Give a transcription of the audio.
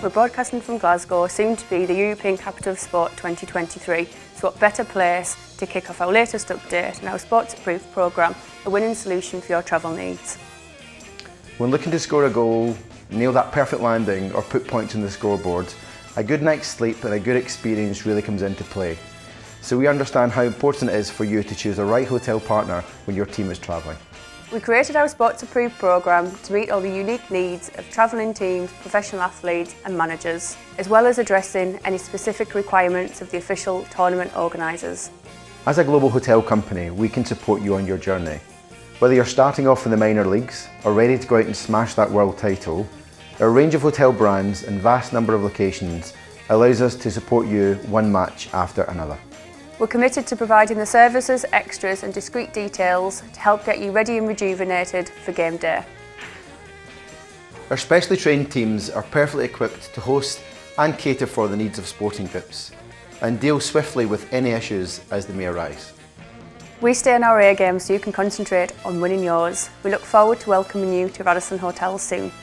We're broadcasting from Glasgow, soon to be the European Capital of Sport 2023. So what better place to kick off our latest update and our Sports Approved programme, a winning solution for your travel needs. When looking to score a goal, nail that perfect landing or put points on the scoreboard, a good night's sleep and a good experience really comes into play. So we understand how important it is for you to choose the right hotel partner when your team is travelling. We created our Sports Approved programme to meet all the unique needs of travelling teams, professional athletes and managers, as well as addressing any specific requirements of the official tournament organisers. As a global hotel company, we can support you on your journey. Whether you're starting off in the minor leagues or ready to go out and smash that world title, our range of hotel brands and vast number of locations allows us to support you one match after another. We're committed to providing the services, extras and discreet details to help get you ready and rejuvenated for game day. Our specially trained teams are perfectly equipped to host and cater for the needs of sporting groups and deal swiftly with any issues as they may arise. We stay in our A game so you can concentrate on winning yours. We look forward to welcoming you to Radisson Hotels soon.